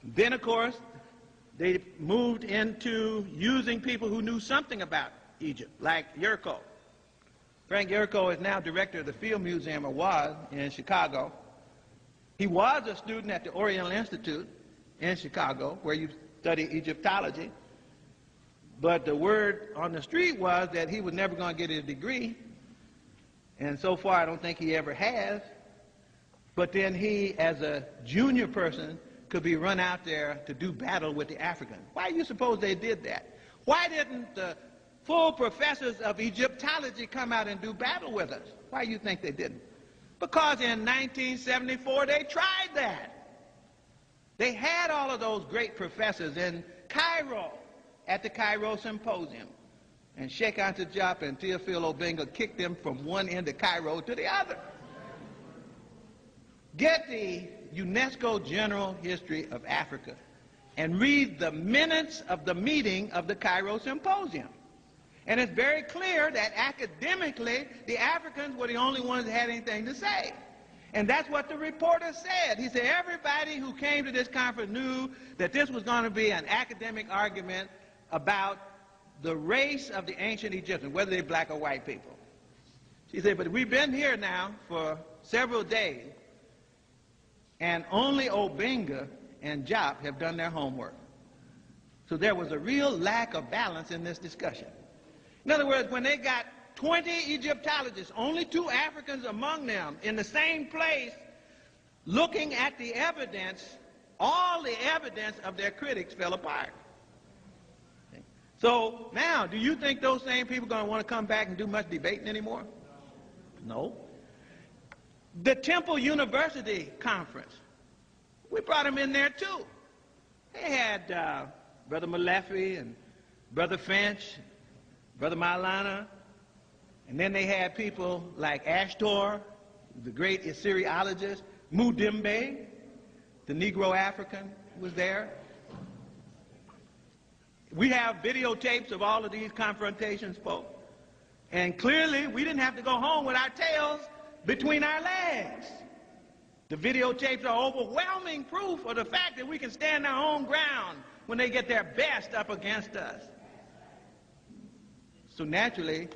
Then, of course, they moved into using people who knew something about Egypt, like Yerko. Frank Yerko is now director of the Field Museum, or was, in Chicago. He was a student at the Oriental Institute in Chicago, where you study Egyptology. But the word on the street was that he was never going to get his degree. And so far, I don't think he ever has. But then he, as a junior person, could be run out there to do battle with the Africans. Why do you suppose they did that? Why didn't the full professors of Egyptology come out and do battle with us? Why do you think they didn't? Because in 1974, they tried that. They had all of those great professors in Cairo at the Cairo Symposium. And Sheikh Anta Diop and Theophile Obenga kicked them from one end of Cairo to the other. Get the UNESCO General History of Africa and read the minutes of the meeting of the Cairo Symposium. And it's very clear that academically, the Africans were the only ones that had anything to say. And that's what the reporter said. He said everybody who came to this conference knew that this was going to be an academic argument about the race of the ancient Egyptians, whether they're black or white people. He said, but we've been here now for several days, and only Obinga and Diop have done their homework. So there was a real lack of balance in this discussion. In other words, when they got 20 Egyptologists, only 2 Africans among them, in the same place, looking at the evidence, all the evidence of their critics fell apart. So now, do you think those same people are going to want to come back and do much debating anymore? No. The Temple University Conference, we brought them in there too. They had Brother Malefi and Brother Finch, Brother Maulana, and then they had people like Ashtor, the great Assyriologist, Mudimbe, the Negro African, was there. We have videotapes of all of these confrontations, folks. And clearly, we didn't have to go home with our tails between our legs. The videotapes are overwhelming proof of the fact that we can stand our own ground when they get their best up against us. So naturally,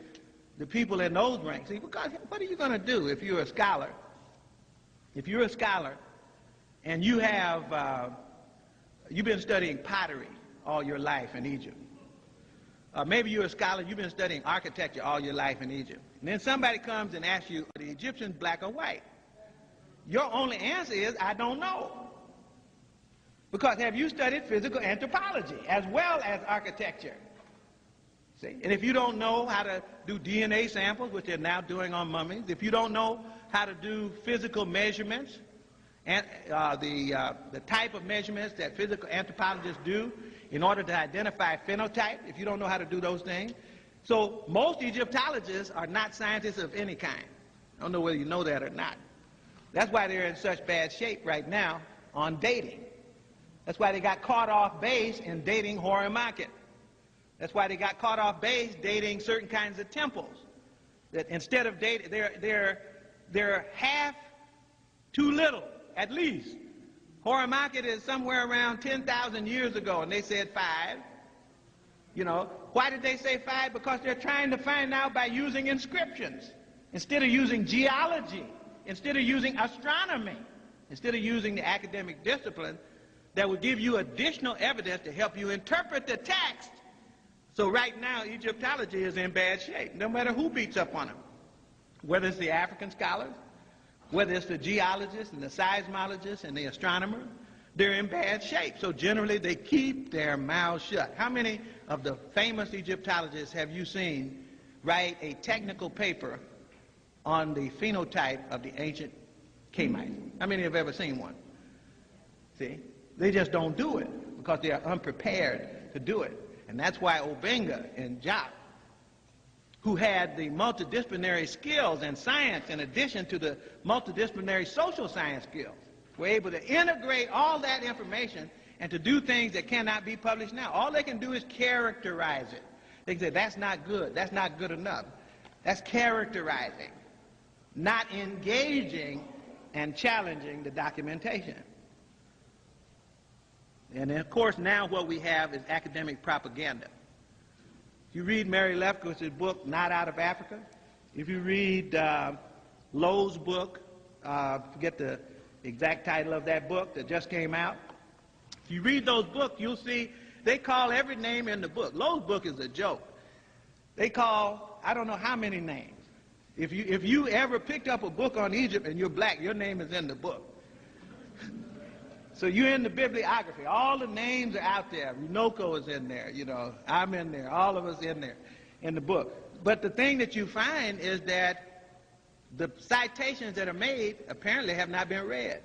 the people in those ranks, see, because what are you going to do if you're a scholar? If you're a scholar and you have, you've been studying pottery all your life in Egypt. Maybe you're a scholar, you've been studying architecture all your life in Egypt. And then somebody comes and asks you, are the Egyptians black or white? Your only answer is, I don't know. Because have you studied physical anthropology as well as architecture? See? And if you don't know how to do DNA samples, which they're now doing on mummies, if you don't know how to do physical measurements, and the type of measurements that physical anthropologists do in order to identify phenotype, if you don't know how to do those things. So most Egyptologists are not scientists of any kind. I don't know whether you know that or not. That's why they're in such bad shape right now on dating. That's why they got caught off base in dating Horemheb. That's why they got caught off base dating certain kinds of temples. That instead of dating, they're half Too little, at least. Horamaket is somewhere around 10,000 years ago, and they said 5. You know, why did they say 5? Because they're trying to find out by using inscriptions, instead of using geology, instead of using astronomy, instead of using the academic discipline that would give you additional evidence to help you interpret the text. So right now, Egyptology is in bad shape, no matter who beats up on them, whether it's the African scholars, whether it's the geologists and the seismologists and the astronomers. They're in bad shape. So generally, they keep their mouths shut. How many of the famous Egyptologists have you seen write a technical paper on the phenotype of the ancient Kamites? How many have ever seen one? See? They just don't do it because they are unprepared to do it. And that's why Obenga and Jock, who had the multidisciplinary skills in science in addition to the multidisciplinary social science skills, were able to integrate all that information and to do things that cannot be published now. All they can do is characterize it. They can say, that's not good, that's not good enough. That's characterizing, not engaging and challenging the documentation. And then, of course, now what we have is academic propaganda. If you read Mary Lefkowitz's book, Not Out of Africa, if you read Lowe's book, forget the exact title of that book that just came out. If you read those books, you'll see they call every name in the book. Lowe's book is a joke. They call, I don't know how many names. If you ever picked up a book on Egypt and you're black, your name is in the book. So you're in the bibliography. All the names are out there. Runoko is in there, you know. I'm in there. All of us in there in the book. But the thing that you find is that the citations that are made apparently have not been read.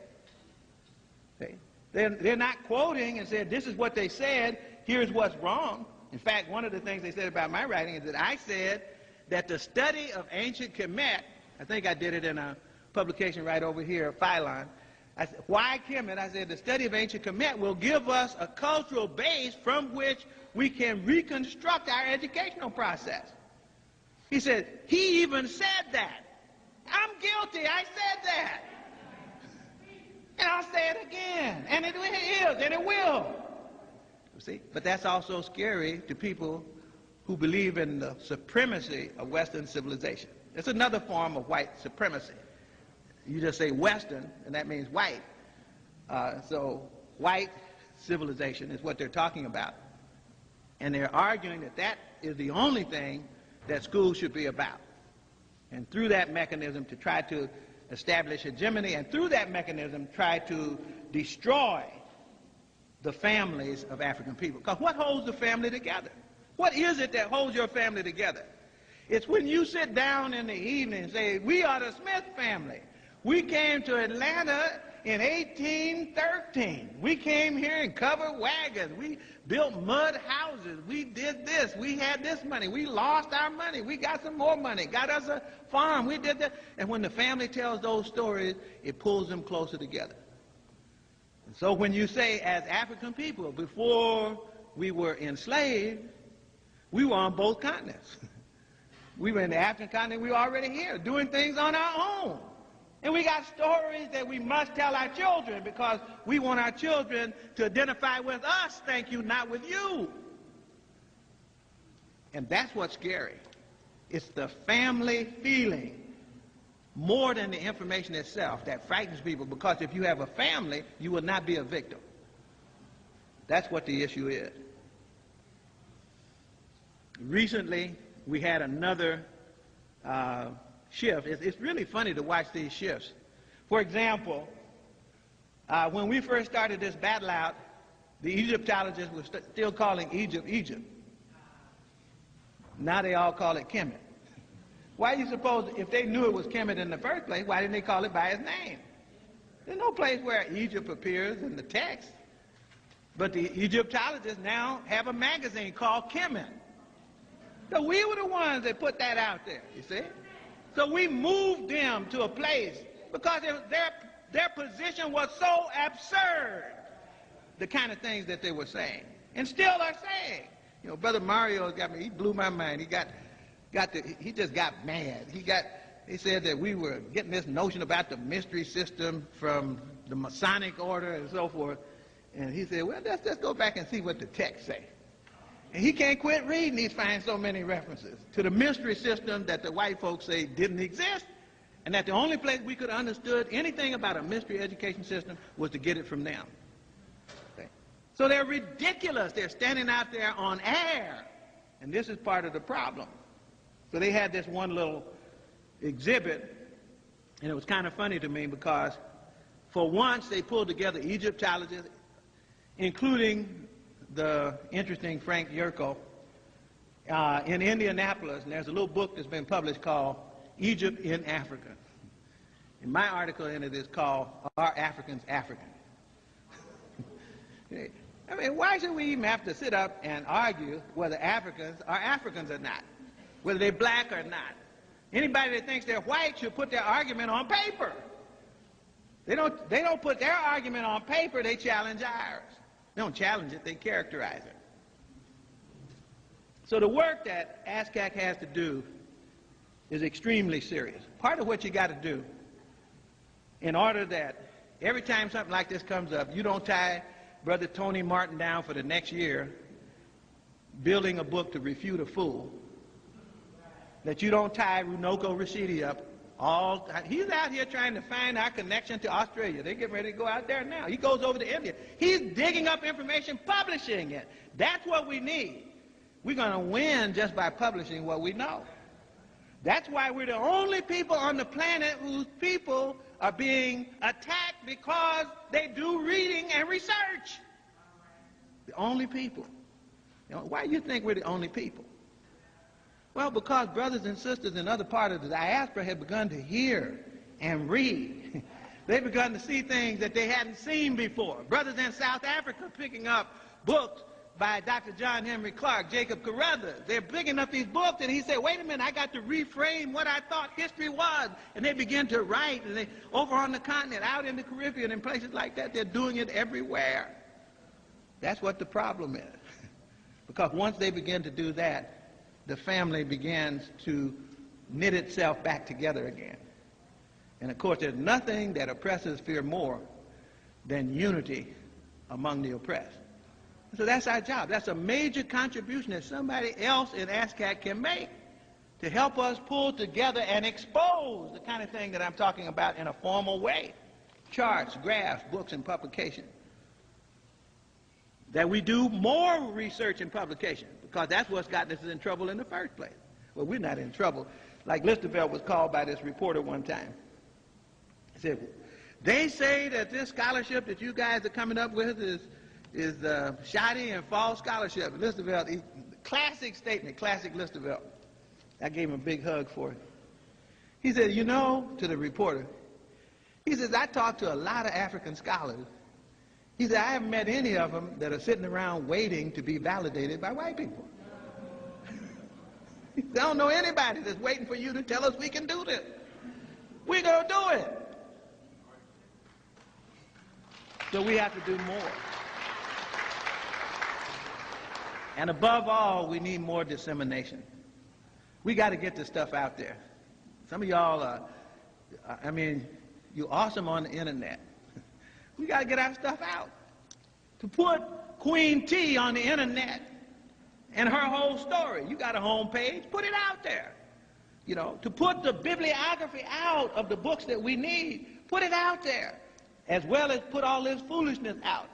See? They're not quoting and saying, this is what they said, here's what's wrong. In fact, one of the things they said about my writing is that I said that the study of ancient Kemet, I think I did it in a publication right over here, Phylon. I said, why Kemet? I said the study of ancient Kemet will give us a cultural base from which we can reconstruct our educational process. He said, he even said that. I'm guilty, I said that. And I'll say it again. And it is, and it will. You see? But that's also scary to people who believe in the supremacy of Western civilization. It's another form of white supremacy. You just say Western, and that means white. So white civilization is what they're talking about. And they're arguing that that is the only thing that schools should be about. And through that mechanism to try to establish hegemony, and through that mechanism try to destroy the families of African people. Because what holds the family together? What is it that holds your family together? It's when you sit down in the evening and say, we are the Smith family. We came to Atlanta in 1813. We came here in covered wagons. We built mud houses. We did this. We had this money. We lost our money. We got some more money. Got us a farm. We did that. And when the family tells those stories, it pulls them closer together. And so when you say, as African people, before we were enslaved, we were on both continents. We were in the African continent. We were already here doing things on our own. And we got stories that we must tell our children because we want our children to identify with us, thank you, not with you. And that's what's scary. It's the family feeling more than the information itself that frightens people, because if you have a family, you will not be a victim. That's what the issue is. Recently, we had another shift. It's really funny to watch these shifts. For example, when we first started this battle out, the Egyptologists were still calling Egypt, Egypt. Now they all call it Kemet. Why do you suppose, if they knew it was Kemet in the first place, why didn't they call it by its name? There's no place where Egypt appears in the text. But the Egyptologists now have a magazine called Kemet. So we were the ones that put that out there, you see? So we moved them to a place because their position was so absurd, the kind of things that they were saying, and still are saying. You know, Brother Mario got me, he blew my mind. He just got mad. He got He said that we were getting this notion about the mystery system from the Masonic order and so forth. And he said, well, let's go back and see what the text say. And he can't quit reading. He's finding so many references to the mystery system that the white folks say didn't exist, and that the only place we could have understood anything about a mystery education system was to get it from them. Okay. So they're ridiculous. They're standing out there on air, and this is part of the problem. So they had this one little exhibit, and it was kind of funny to me because for once they pulled together Egyptologists, including the interesting Frank Yerko in Indianapolis, and there's a little book that's been published called Egypt in Africa. And my article in it is called Are Africans African? I mean, why should we even have to sit up and argue whether Africans are Africans or not, whether they're black or not? Anybody that thinks they're white should put their argument on paper. They don't put their argument on paper, they challenge ours. They don't challenge it, they characterize it. So the work that ASCAC has to do is extremely serious. Part of what you got to do in order that every time something like this comes up, you don't tie Brother Tony Martin down for the next year building a book to refute a fool, that you don't tie Runoko Rashidi up. He's out here trying to find our connection to Australia. They're getting ready to go out there now. He goes over to India. He's digging up information, publishing it. That's what we need. We're going to win just by publishing what we know. That's why we're the only people on the planet whose people are being attacked because they do reading and research. The only people. You know, why do you think we're the only people? Well, because brothers and sisters in other parts of the diaspora have begun to hear and read. They've begun to see things that they hadn't seen before. Brothers in South Africa picking up books by Dr. John Henry Clark, Jacob Carruthers. They're picking up these books, and he said, wait a minute, I got to reframe what I thought history was. And they begin to write, and they over on the continent, out in the Caribbean, and places like that, they're doing it everywhere. That's what the problem is. Because once they begin to do that, the family begins to knit itself back together again. And of course, there's nothing that oppressors fear more than unity among the oppressed. So that's our job. That's a major contribution that somebody else in ASCAC can make to help us pull together and expose the kind of thing that I'm talking about in a formal way. Charts, graphs, books, and publication. That we do more research and publication, because that's what's gotten us in trouble in the first place. Well, we're not in trouble. Like Listerveld was called by this reporter one time. He said, they say that this scholarship that you guys are coming up with is shoddy and false scholarship. Listerveld, classic statement, classic Listerveld. I gave him a big hug for it. He said, you know, to the reporter, he says, I talked to a lot of African scholars. He said, I haven't met any of them that are sitting around waiting to be validated by white people. I don't know anybody that's waiting for you to tell us we can do this. We're going to do it. So we have to do more. And above all, we need more dissemination. We got to get this stuff out there. Some of y'all are, you're awesome on the internet. We got to get our stuff out. To put Queen T on the internet and her whole story. You got a home page, put it out there. You know, to put the bibliography out of the books that we need, put it out there. As well as put all this foolishness out.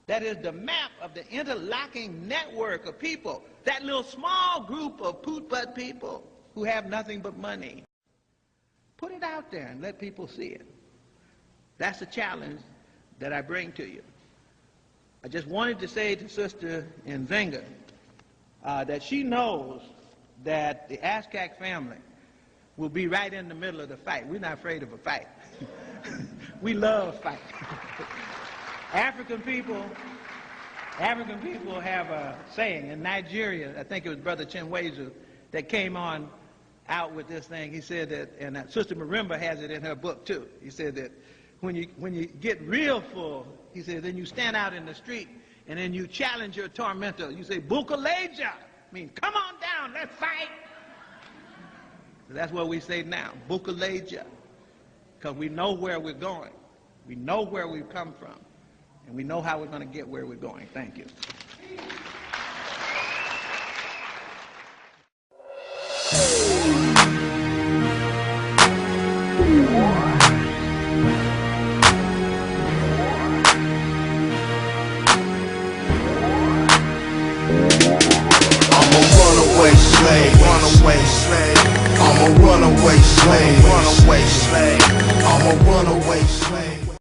That is the map of the interlocking network of people. That little small group of poot-butt people who have nothing but money. Put it out there and let people see it. That's the challenge that I bring to you. I just wanted to say to Sister Nzinga that she knows that the ASCAC family will be right in the middle of the fight. We're not afraid of a fight. We love fighting. African people have a saying in Nigeria. I think it was Brother Chinwezu that came on out with this thing. He said that, and Sister Marimba has it in her book too. He said that when you get real full, he said, then you stand out in the street and then you challenge your tormentor. You say, Bukaleja, means come on down, let's fight. That's what we say now, Bukaleja, because we know where we're going. We know where we've come from, and we know how we're going to get where we're going. Thank you. I'm a runaway slave, runaway slave. I'm a runaway slave, runaway slave. I'm a runaway slave.